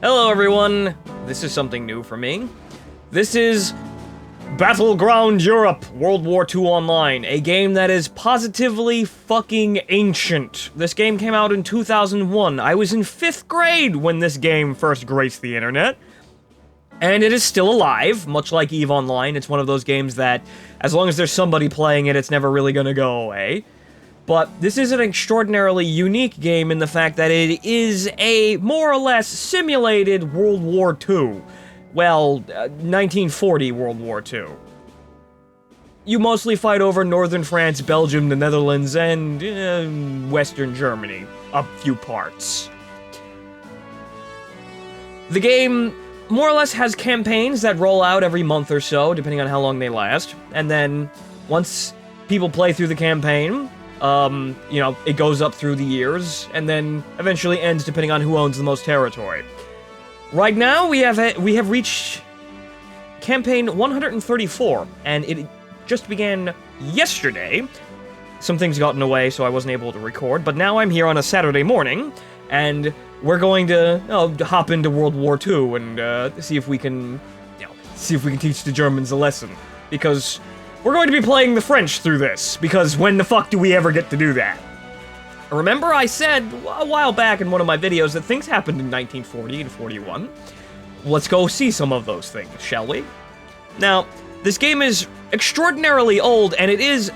Hello everyone, this is something new for me. This is Battleground Europe World War II Online, a game that is positively fucking ancient. This game came out in 2001. I was in 5th grade when this game first graced the internet. And it is still alive, much like EVE Online. It's one of those games that, as long as there's somebody playing it, it's never really gonna go away. But this is an extraordinarily unique game in the fact that it is a more or less simulated World War II. Well, 1940 World War II. You mostly fight over northern France, Belgium, the Netherlands, and western Germany. A few parts. The game more or less has campaigns that roll out every month or so, depending on how long they last. And then, once people play through the campaign, you know, it goes up through the years, and then eventually ends depending on who owns the most territory. Right now, we have reached campaign 134, and it just began yesterday. Some things got in the way, so I wasn't able to record, but now I'm here on a Saturday morning, and we're going to hop into World War II and see if we can, teach the Germans a lesson, because we're going to be playing the French through this, because when the fuck do we ever get to do that? Remember I said a while back in one of my videos that things happened in 1940 and 41. Let's go see some of those things, shall we? Now, this game is extraordinarily old, and it is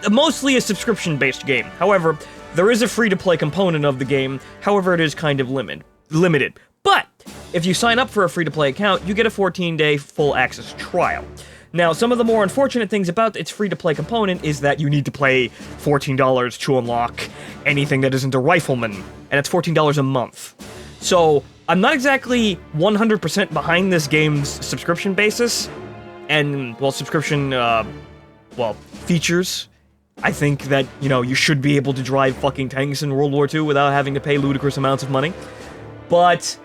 mostly a subscription-based game. However, there is a free-to-play component of the game, however it is kind of limited. But, if you sign up for a free-to-play account, you get a 14-day full-access trial. Now, some of the more unfortunate things about its free-to-play component is that you need to pay $14 to unlock anything that isn't a rifleman, and it's $14 a month. So, I'm not exactly 100% behind this game's subscription basis, and, well, features. I think that, you should be able to drive fucking tanks in World War II without having to pay ludicrous amounts of money. But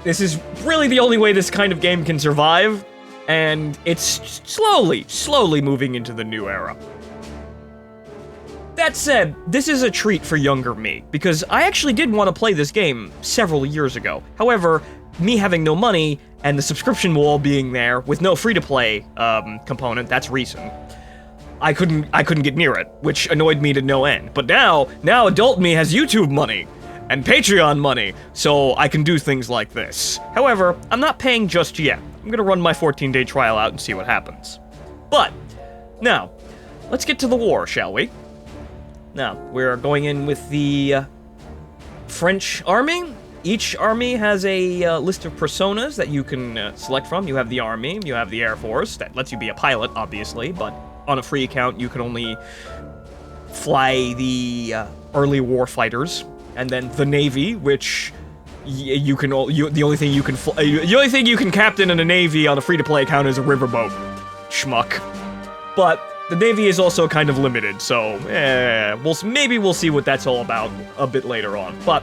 this is really the only way this kind of game can survive, and it's slowly moving into the new era. That said, this is a treat for younger me, because I actually did want to play this game several years ago. However, me having no money, and the subscription wall being there, with no free-to-play component, that's recent, I couldn't get near it, which annoyed me to no end. But now adult me has YouTube money, and Patreon money, so I can do things like this. However, I'm not paying just yet. I'm gonna run my 14-day trial out and see what happens. But, now, let's get to the war, shall we? Now, we're going in with the French army. Each army has a list of personas that you can select from. You have the army, you have the Air Force, that lets you be a pilot, obviously, but on a free account, you can only fly the early war fighters, and then the Navy, which the only thing you can captain in a Navy on a free-to-play account is a riverboat, schmuck. But the Navy is also kind of limited, so maybe we'll see what that's all about a bit later on. But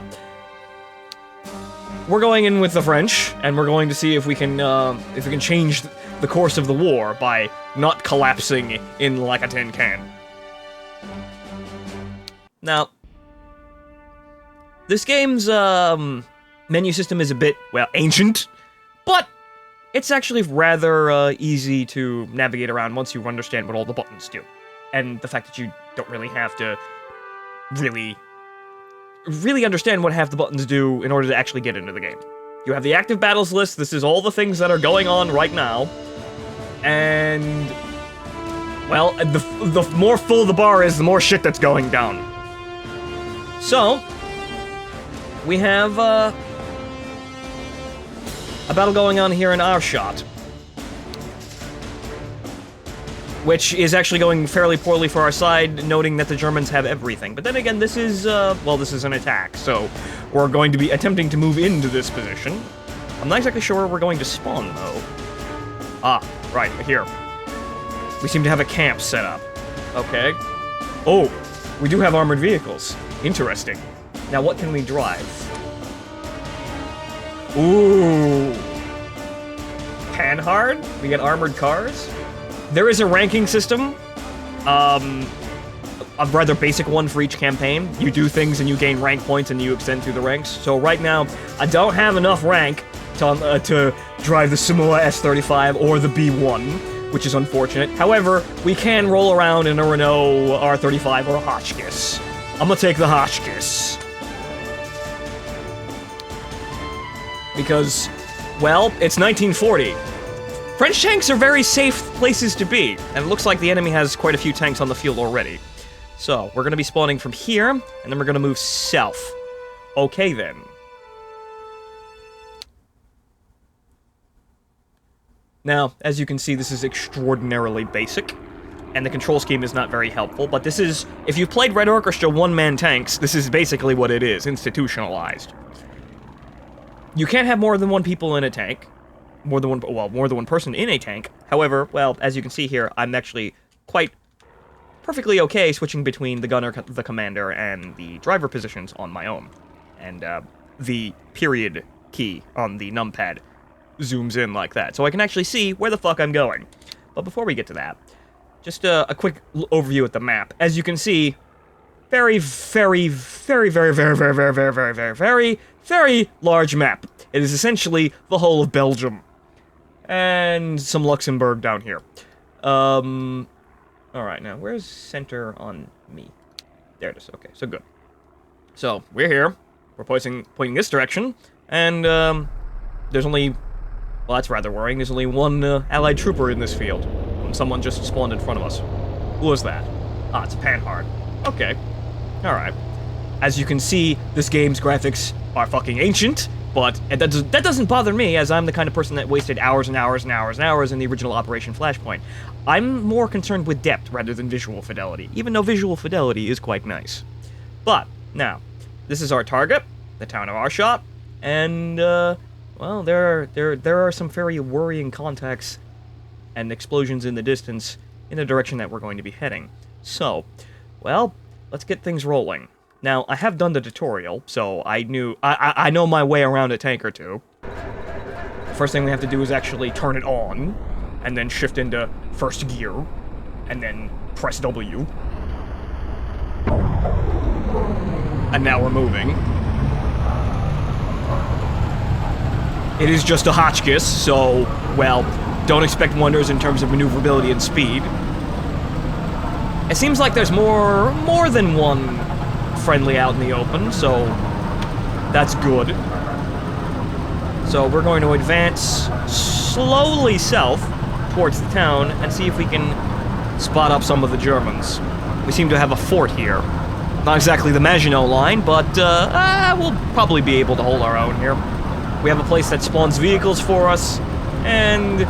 we're going in with the French, and we're going to see if we can change the course of the war by not collapsing in like a tin can. Now, this game's menu system is a bit, well, ancient, but it's actually rather easy to navigate around once you understand what all the buttons do. And the fact that you don't really have to really understand what half the buttons do in order to actually get into the game. You have the active battles list. This is all the things that are going on right now. And, well, the more full the bar is, the more shit that's going down. So, we have a battle going on here in our shot, which is actually going fairly poorly for our side, noting that the Germans have everything. But then again, this is an attack, so we're going to be attempting to move into this position. I'm not exactly sure where we're going to spawn, though. Ah, right, here. We seem to have a camp set up. Okay. Oh, we do have armored vehicles. Interesting. Now, what can we drive? Ooh. Panhard? We get armored cars? There is a ranking system. a rather basic one for each campaign. You do things and you gain rank points and you extend through the ranks. So right now, I don't have enough rank to drive the Samoa S35 or the B1, which is unfortunate. However, we can roll around in a Renault R35 or a Hotchkiss. I'm gonna take the Hotchkiss. Because, well, it's 1940. French tanks are very safe places to be, and it looks like the enemy has quite a few tanks on the field already. So, we're gonna be spawning from here, and then we're gonna move south. Okay, then. Now, as you can see, this is extraordinarily basic, and the control scheme is not very helpful, but this is, if you've played Red Orchestra one-man tanks, this is basically what it is, institutionalized. You can't have more than one people in a tank, more than one person in a tank. However, well, as you can see here, I'm actually quite perfectly okay switching between the gunner, the commander, and the driver positions on my own. And the period key on the numpad zooms in like that, so I can actually see where the fuck I'm going. But before we get to that, just a quick overview at the map. As you can see, very large map. It is essentially the whole of Belgium. And some Luxembourg down here. Alright, now, where's center on me? There it is, okay, so good. So, we're here. We're pointing this direction, and, there's only... Well, that's rather worrying. There's only one allied trooper in this field. And someone just spawned in front of us. Who was that? Ah, it's a Panhard. Okay. Alright. As you can see, this game's graphics are fucking ancient, but that doesn't bother me, as I'm the kind of person that wasted hours and hours and hours and hours in the original Operation Flashpoint. I'm more concerned with depth rather than visual fidelity, even though visual fidelity is quite nice. But, now, this is our target, the town of Arshot, and, well, there are some very worrying contacts and explosions in the distance in the direction that we're going to be heading. So, well, let's get things rolling. Now, I have done the tutorial, so I know my way around a tank or two. First thing we have to do is actually turn it on, and then shift into first gear, and then press W. And now we're moving. It is just a Hotchkiss, so, well, don't expect wonders in terms of maneuverability and speed. It seems like there's more than one friendly out in the open, so that's good. So we're going to advance slowly south towards the town and see if we can spot up some of the Germans. We seem to have a fort here. Not exactly the Maginot Line, but we'll probably be able to hold our own here. We have a place that spawns vehicles for us, and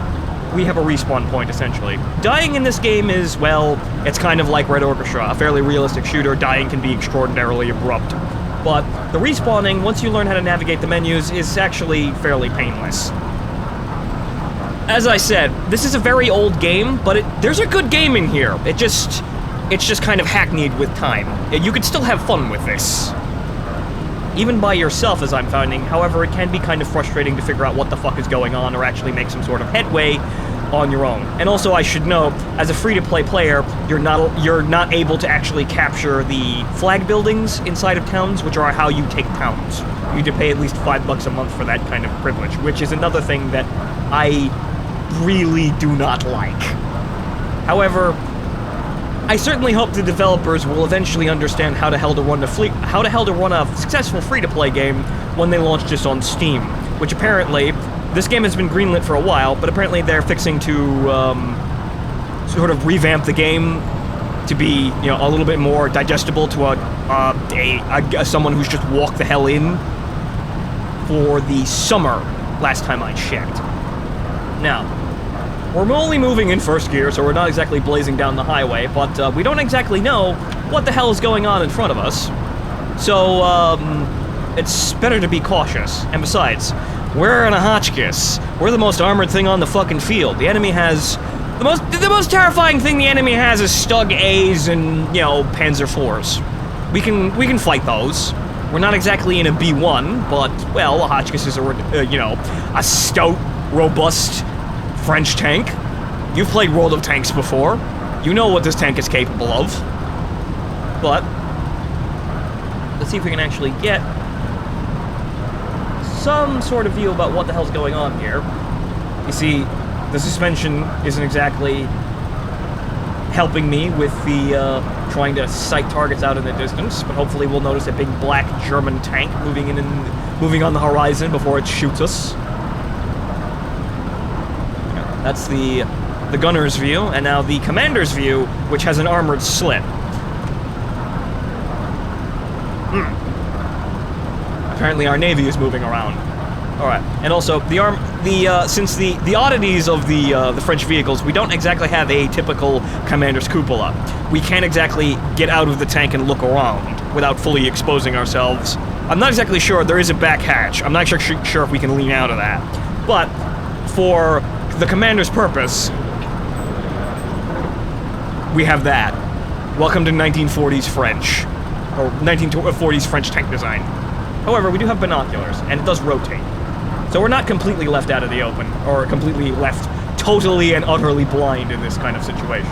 we have a respawn point, essentially. Dying in this game is, well, it's kind of like Red Orchestra, a fairly realistic shooter. Dying can be extraordinarily abrupt. But the respawning, once you learn how to navigate the menus, is actually fairly painless. As I said, this is a very old game, but there's a good game in here. It's just kind of hackneyed with time. You could still have fun with this. Even by yourself, as I'm finding. However, it can be kind of frustrating to figure out what the fuck is going on or actually make some sort of headway on your own. And also, I should note, as a free-to-play player, you're not able to actually capture the flag buildings inside of towns, which are how you take towns. You need to pay at least $5 a month for that kind of privilege, which is another thing that I really do not like. However, I certainly hope the developers will eventually understand how the hell to run a successful free-to-play game when they launch this on Steam, which apparently, this game has been greenlit for a while, but apparently they're fixing to sort of revamp the game to be, you know, a little bit more digestible to someone who's just walked the hell in for the summer, last time I checked. Now, we're only moving in first gear, so we're not exactly blazing down the highway, but we don't exactly know what the hell is going on in front of us. So, it's better to be cautious. And besides, we're in a Hotchkiss. We're the most armored thing on the fucking field. The enemy has... The most terrifying thing the enemy has is Stug A's and, you know, Panzer IVs. We can fight those. We're not exactly in a B1, but, well, a Hotchkiss is a stout, robust French tank. You've played World of Tanks before. You know what this tank is capable of. But let's see if we can actually get some sort of view about what the hell's going on here. You see, the suspension isn't exactly helping me with the trying to sight targets out in the distance, but hopefully we'll notice a big black German tank moving on the horizon before it shoots us. Yeah, that's the gunner's view, and now the commander's view, which has an armored slit. Apparently our navy is moving around. All right, and also since the oddities of the French vehicles, we don't exactly have a typical commander's cupola. We can't exactly get out of the tank and look around without fully exposing ourselves. I'm not exactly sure. There is a back hatch. I'm not sure if we can lean out of that. But for the commander's purpose, we have that. Welcome to 1940s French, or 1940s French tank design. However, we do have binoculars, and it does rotate. So we're not completely left out of the open, or completely left totally and utterly blind in this kind of situation.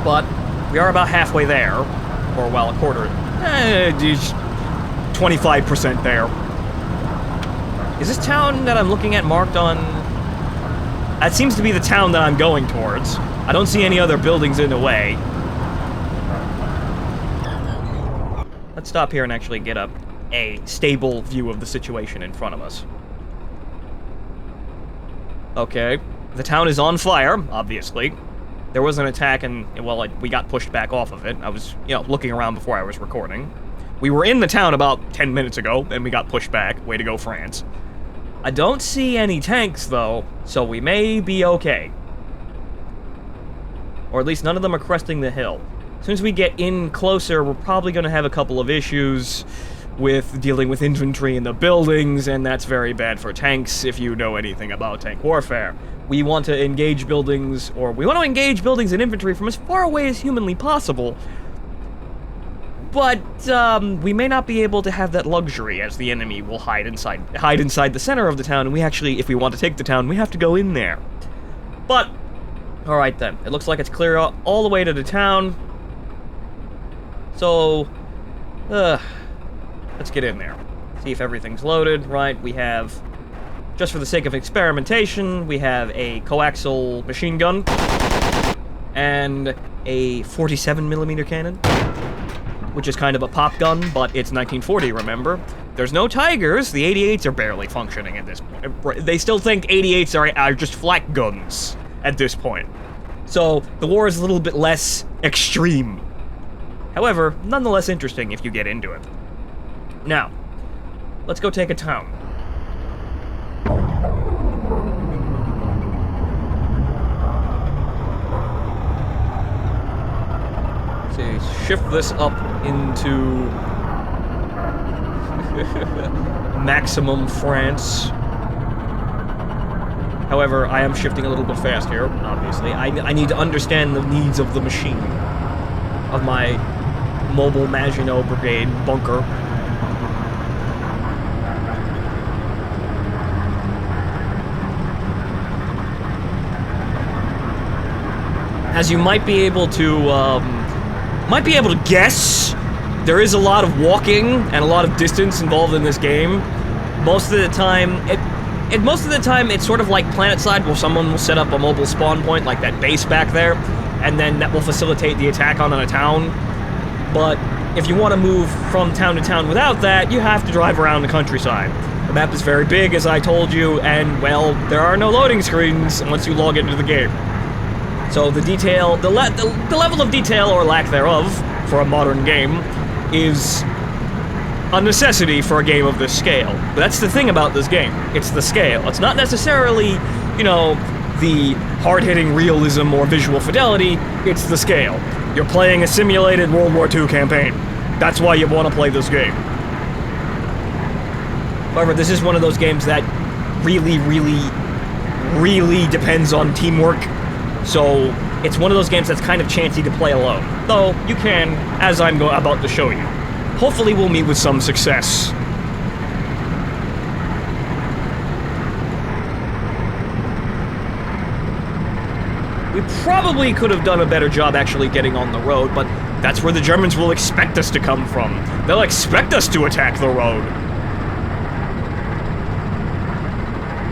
But we are about halfway there, or well, a quarter, 25% there. Is this town that I'm looking at marked on? That seems to be the town that I'm going towards. I don't see any other buildings in the way. Let's stop here and actually get a stable view of the situation in front of us. Okay, the town is on fire, obviously. There was an attack and, well, we got pushed back off of it. I was, looking around before I was recording. We were in the town about 10 minutes ago, and we got pushed back. Way to go, France. I don't see any tanks, though, so we may be okay. Or at least none of them are cresting the hill. As soon as we get in closer, we're probably going to have a couple of issues with dealing with infantry in the buildings, and that's very bad for tanks if you know anything about tank warfare. We want to engage buildings, or we want to engage buildings and infantry from as far away as humanly possible, but we may not be able to have that luxury, as the enemy will hide inside the center of the town, and we actually, if we want to take the town, we have to go in there. But, alright then, it looks like it's clear all the way to the town. So, let's get in there. See if everything's loaded. Right, we have, just for the sake of experimentation, we have a coaxial machine gun and a 47mm cannon, which is kind of a pop gun, but it's 1940, remember? There's no Tigers. The 88s are barely functioning at this point. They still think 88s are just flak guns at this point. So, the war is a little bit less extreme. However, nonetheless interesting if you get into it. Now, let's go take a town. Let's see, shift this up into maximum France. However, I am shifting a little bit fast here, obviously. I need to understand the needs of the machine, of my mobile Maginot Brigade bunker. As you might be able to guess, there is a lot of walking and a lot of distance involved in this game. Most of the time, it's sort of like PlanetSide, where someone will set up a mobile spawn point, like that base back there, and then that will facilitate the attack on a town. But if you want to move from town to town without that, you have to drive around the countryside. The map is very big, as I told you, and, well, there are no loading screens once you log into the game. So the detail, the level of detail, or lack thereof, for a modern game, is a necessity for a game of this scale. But that's the thing about this game. It's the scale. It's not necessarily, the hard-hitting realism or visual fidelity. It's the scale. You're playing a simulated World War II campaign. That's why you want to play this game. However, this is one of those games that really, really, really depends on teamwork. So, it's one of those games that's kind of chancy to play alone. Though, you can, as I'm about to show you. Hopefully we'll meet with some success. We probably could have done a better job actually getting on the road, but that's where the Germans will expect us to come from. They'll expect us to attack the road.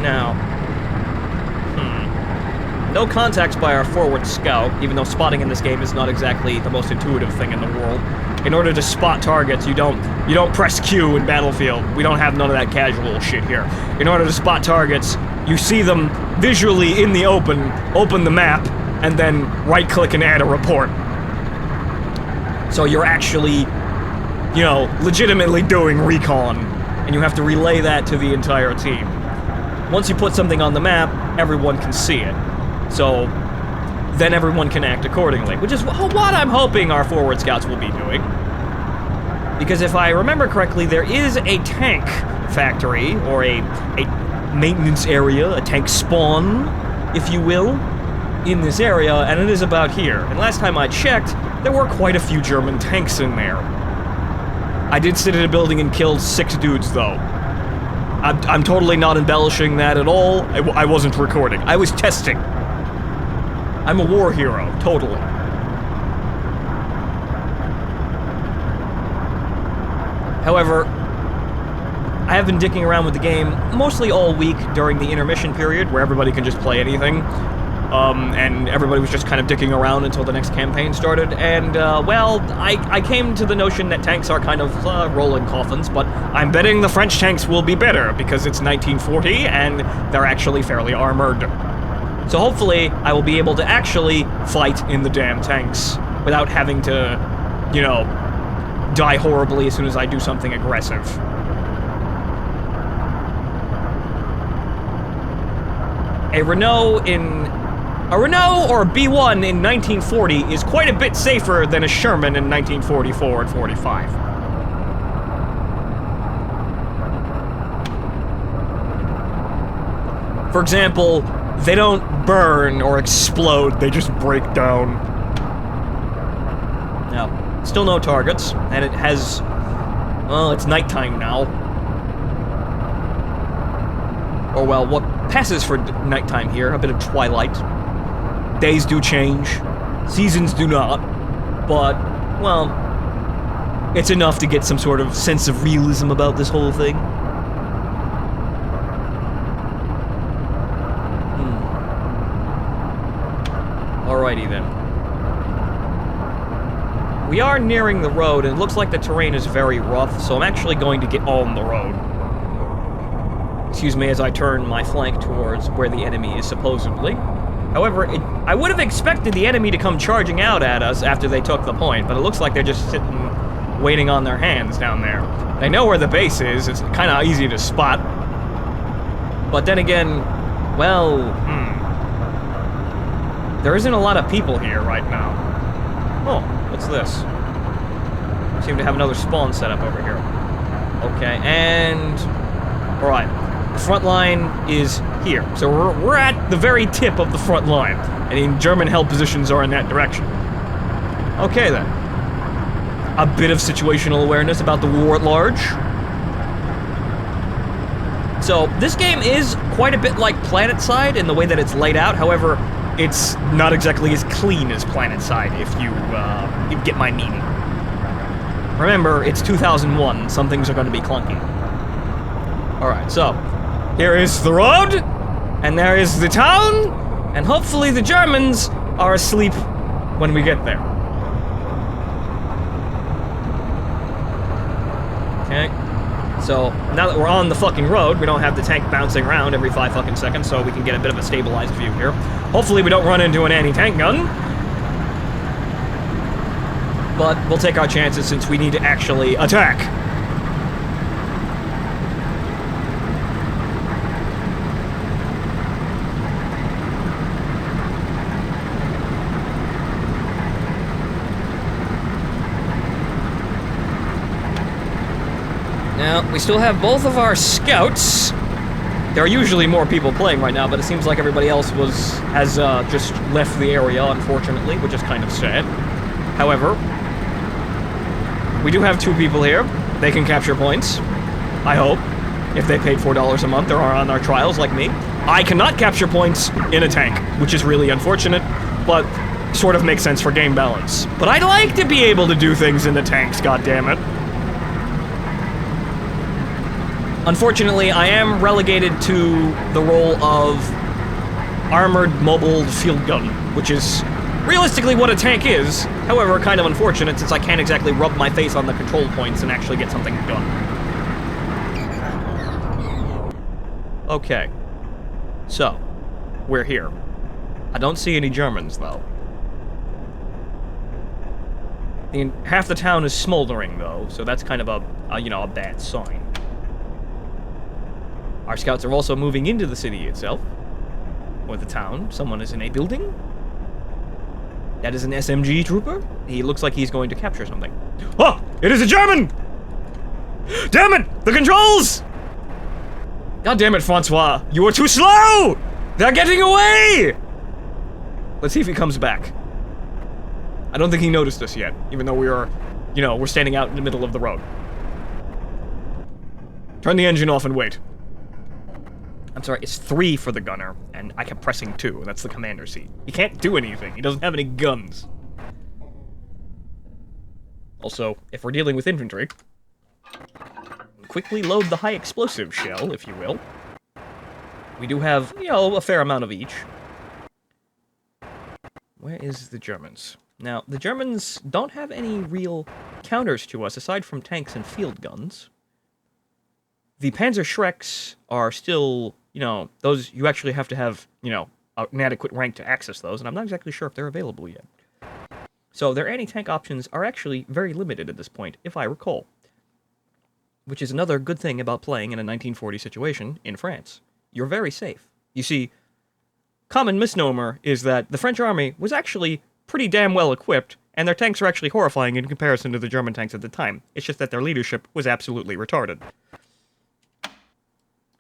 Now, no contacts by our forward scout, even though spotting in this game is not exactly the most intuitive thing in the world. In order to spot targets, you don't press Q in Battlefield. We don't have none of that casual shit here. In order to spot targets, you see them visually in the open the map, and then right-click and add a report. So you're actually, you know, legitimately doing recon, and you have to relay that to the entire team. Once you put something on the map, everyone can see it. So then everyone can act accordingly, which is what I'm hoping our forward scouts will be doing. Because if I remember correctly, there is a tank factory, or a maintenance area, a tank spawn, if you will, in this area, and it is about here. And last time I checked, there were quite a few German tanks in there. I did sit in a building and killed 6 dudes, though. I'm totally not embellishing that at all. I wasn't recording. I was testing. I'm a war hero, totally. However, I have been dicking around with the game mostly all week during the intermission period, where everybody can just play anything. And everybody was just kind of dicking around until the next campaign started, and, well, I came to the notion that tanks are kind of, rolling coffins, but I'm betting the French tanks will be better, because it's 1940, and they're actually fairly armored. So hopefully, I will be able to actually fight in the damn tanks, without having to, you know, die horribly as soon as I do something aggressive. A Renault or a B1 in 1940 is quite a bit safer than a Sherman in 1944 and 45. For example, they don't burn or explode, they just break down. Now, still no targets, and it has... well, it's nighttime now. Or, well, what passes for nighttime here, a bit of twilight. Days do change, seasons do not, but, well, it's enough to get some sort of sense of realism about this whole thing. Alrighty then. We are nearing the road, and it looks like the terrain is very rough, so I'm actually going to get on the road. Excuse me as I turn my flank towards where the enemy is supposedly. However, I would have expected the enemy to come charging out at us after they took the point, but it looks like they're just sitting, waiting on their hands down there. They know where the base is, it's kind of easy to spot. But then again, well, there isn't a lot of people here right now. Oh, what's this? Seem to have another spawn set up over here. Okay, and... alright. The front line is here. So we're at the very tip of the front line. And German held positions are in that direction. Okay then. A bit of situational awareness about the war at large. So this game is quite a bit like PlanetSide in the way that it's laid out. However, it's not exactly as clean as PlanetSide, if you get my meaning. Remember, it's 2001. Some things are going to be clunky. Alright, so... here is the road, and there is the town, and hopefully the Germans are asleep when we get there. Okay. So, now that we're on the fucking road, we don't have the tank bouncing around every 5 fucking seconds, so we can get a bit of a stabilized view here. Hopefully we don't run into an anti-tank gun. But we'll take our chances since we need to actually attack. Now, we still have both of our scouts. There are usually more people playing right now, but it seems like everybody else has just left the area, unfortunately, which is kind of sad. However, we do have 2 people here. They can capture points, I hope, if they paid $4 a month or are on our trials like me. I cannot capture points in a tank, which is really unfortunate, but sort of makes sense for game balance. But I'd like to be able to do things in the tanks, goddammit. Unfortunately, I am relegated to the role of armored mobile field gun, which is realistically what a tank is. However, kind of unfortunate since I can't exactly rub my face on the control points and actually get something done. Okay. So, we're here. I don't see any Germans, though. Half the town is smoldering, though, so that's kind of a bad sign. Our scouts are also moving into the city itself. Or the town. Someone is in a building. That is an SMG trooper. He looks like he's going to capture something. Oh! It is a German! Damn it! The controls! God damn it, Francois! You are too slow! They're getting away! Let's see if he comes back. I don't think he noticed us yet, even though we are, we're standing out in the middle of the road. Turn the engine off and wait. I'm sorry, it's 3 for the gunner, and I kept pressing 2, and that's the commander seat. He can't do anything. He doesn't have any guns. Also, if we're dealing with infantry, quickly load the high explosive shell, if you will. We do have, a fair amount of each. Where is the Germans? Now, the Germans don't have any real counters to us, aside from tanks and field guns. The Panzer Schreks are still, those, you actually have to have, an adequate rank to access those, and I'm not exactly sure if they're available yet. So their anti-tank options are actually very limited at this point, if I recall. Which is another good thing about playing in a 1940 situation in France. You're very safe. You see, common misnomer is that the French army was actually pretty damn well equipped, and their tanks are actually horrifying in comparison to the German tanks at the time. It's just that their leadership was absolutely retarded.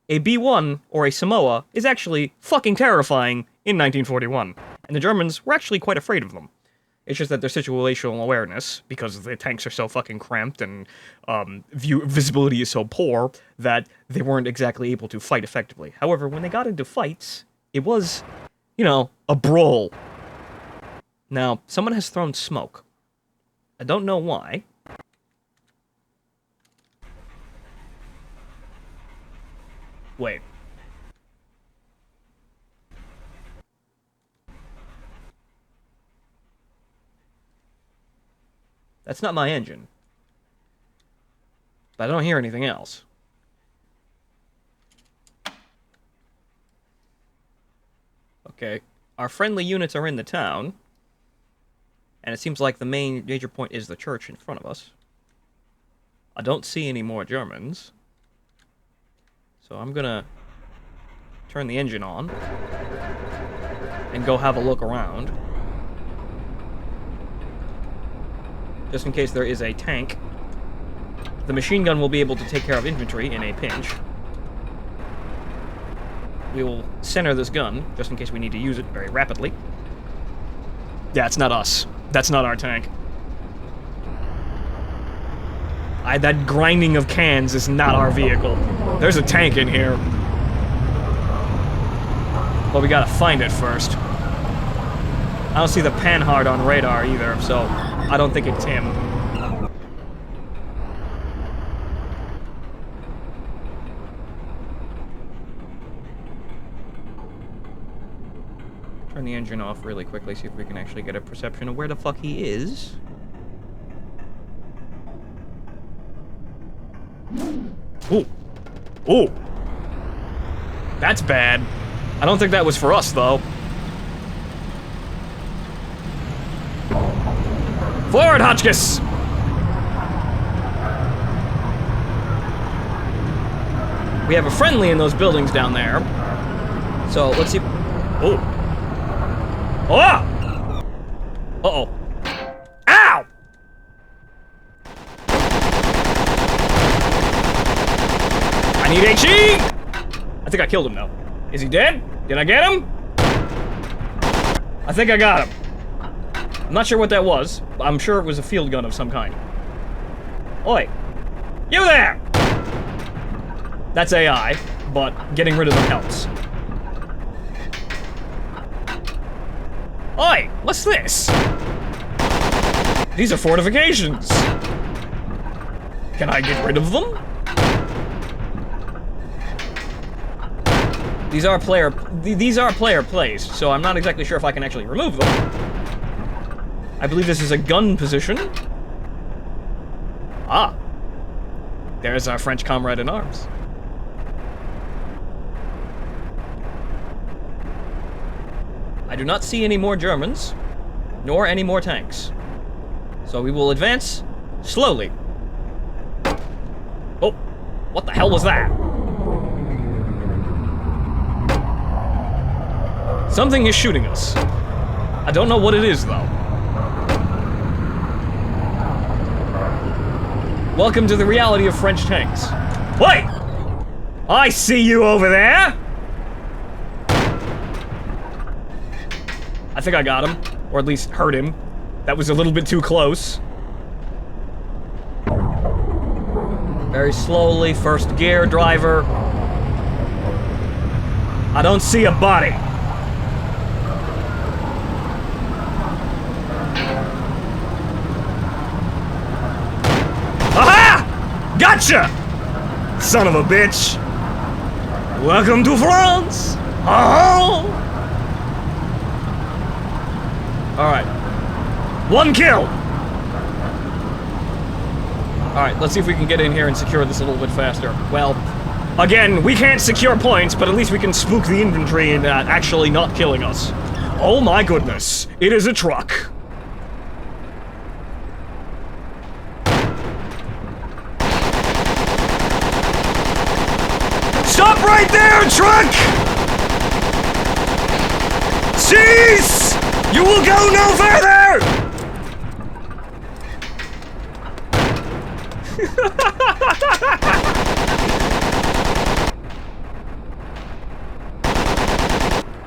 A B-1, or a Samoa, is actually fucking terrifying in 1941, and the Germans were actually quite afraid of them. It's just that their situational awareness, because the tanks are so fucking cramped and visibility is so poor, that they weren't exactly able to fight effectively. However, when they got into fights, it was, a brawl. Now, someone has thrown smoke. I don't know why. Wait. That's not my engine. But I don't hear anything else. Okay. Our friendly units are in the town. And it seems like the major point is the church in front of us. I don't see any more Germans. So I'm gonna turn the engine on and go have a look around. Just in case there is a tank. The machine gun will be able to take care of infantry in a pinch. We will center this gun, just in case we need to use it very rapidly. Yeah, it's not us. That's not our tank. That grinding of cans is not our vehicle. There's a tank in here. But we gotta find it first. I don't see the Panhard on radar either, so I don't think it's him. Turn the engine off really quickly, see if we can actually get a perception of where the fuck he is. Ooh. Ooh. That's bad. I don't think that was for us, though. Forward, Hotchkiss! We have a friendly in those buildings down there. So, let's see... Oh. Oh! Uh-oh. Ow! I need HE! I think I killed him, though. Is he dead? Did I get him? I think I got him. I'm not sure what that was, but I'm sure it was a field gun of some kind. Oi! You there! That's AI, but getting rid of them helps. Oi, what's this? These are fortifications. Can I get rid of them? These are player plays, so I'm not exactly sure if I can actually remove them. I believe this is a gun position. Ah. There's our French comrade in arms. I do not see any more Germans, nor any more tanks. So we will advance slowly. Oh, what the hell was that? Something is shooting us. I don't know what it is, though. Welcome to the reality of French tanks. Wait! I see you over there! I think I got him, or at least hurt him. That was a little bit too close. Very slowly, first gear, driver. I don't see a body. Aha! Gotcha! Son of a bitch. Welcome to France! Oh! Alright. One kill! Alright, let's see if we can get in here and secure this a little bit faster. Well, again, we can't secure points, but at least we can spook the infantry into actually not killing us. Oh my goodness, it is a truck. Stop right there, truck! Cease! You will go no further!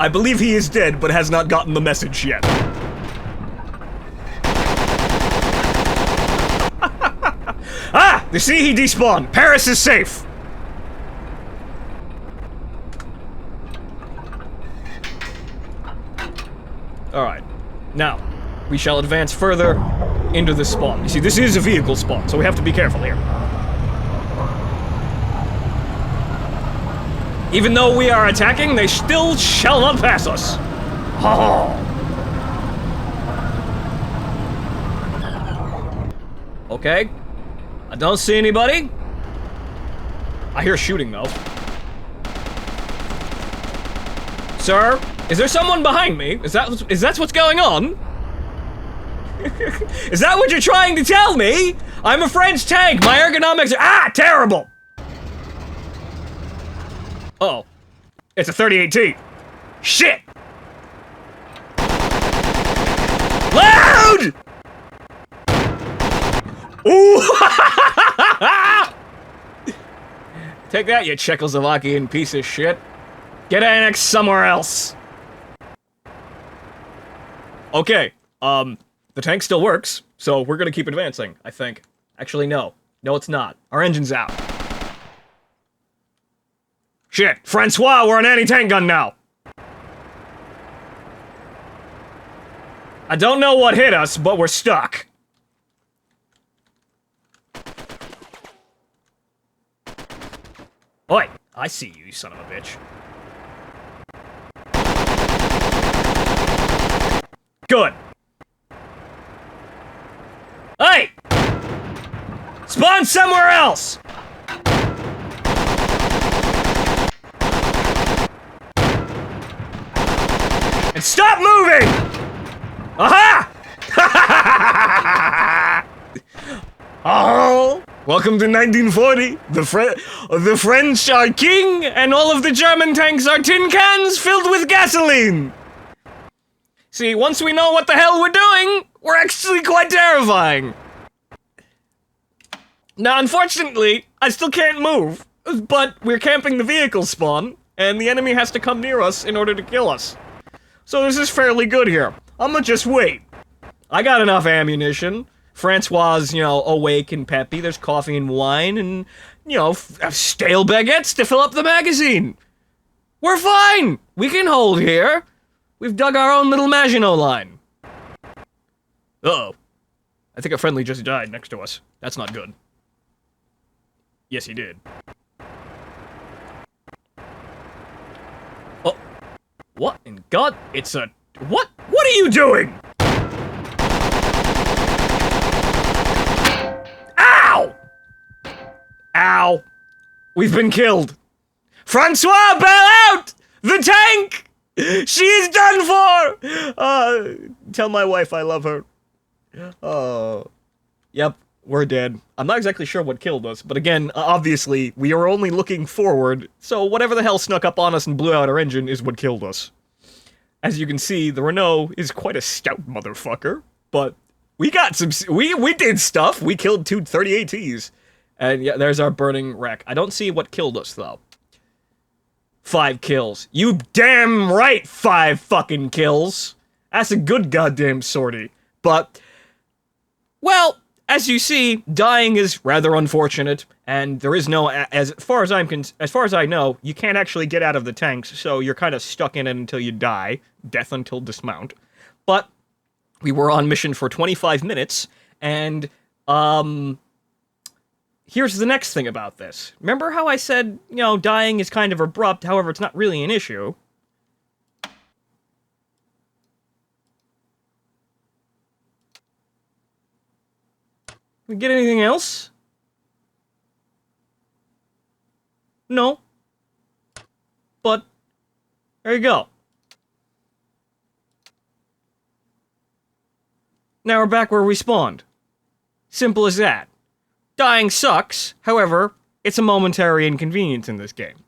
I believe he is dead, but has not gotten the message yet. Ah! You see, he despawned. Paris is safe. Alright. Now, we shall advance further into the spawn. You see, this is a vehicle spawn, so we have to be careful here. Even though we are attacking, they still shall not pass us. Oh. Okay. I don't see anybody. I hear shooting, though. Sir, is there someone behind me? Is that what's going on? Is that what you're trying to tell me? I'm a French tank. My ergonomics are terrible. Uh-oh. It's a 30AT. Shit! Loud! Ooh! Take that, you Czechoslovakian piece of shit. Get annexed somewhere else. Okay, the tank still works, so we're gonna keep advancing, I think. Actually, no. No, it's not. Our engine's out. Shit, Francois, we're an anti-tank gun now! I don't know what hit us, but we're stuck. Oi, I see you, you son of a bitch. Good. Hey! Spawn somewhere else! And stop moving! Aha! Oh! Welcome to 1940. The French are king, and all of the German tanks are tin cans filled with gasoline. See, once we know what the hell we're doing, we're actually quite terrifying. Now, unfortunately, I still can't move, but we're camping the vehicle spawn, and the enemy has to come near us in order to kill us. So this is fairly good here. I'ma just wait. I got enough ammunition. Francois, you know, awake and peppy. There's coffee and wine and, you know, stale baguettes to fill up the magazine. We're fine. We can hold here. We've dug our own little Maginot line. Uh-oh. I think a friendly just died next to us. That's not good. Yes, he did. Oh. What in God? It's a... What? What are you doing? Ow! Ow. We've been killed. Francois, bail out! The tank! She is done for! Tell my wife I love her. Oh. Yep, we're dead. I'm not exactly sure what killed us, but again, obviously, we are only looking forward, so whatever the hell snuck up on us and blew out our engine is what killed us. As you can see, the Renault is quite a stout motherfucker, but we got some... We did stuff! We killed two 38Ts. And yeah, there's our burning wreck. I don't see what killed us, though. 5 kills. You damn right 5 fucking kills! That's a good goddamn sortie. But, well, as you see, dying is rather unfortunate, and there is no, as far as I know, you can't actually get out of the tanks, so you're kind of stuck in it until you die. Death until dismount. But, we were on mission for 25 minutes, and, here's the next thing about this. Remember how I said, you know, dying is kind of abrupt, however, it's not really an issue? We get anything else? No. But, there you go. Now we're back where we spawned. Simple as that. Dying sucks, however, it's a momentary inconvenience in this game.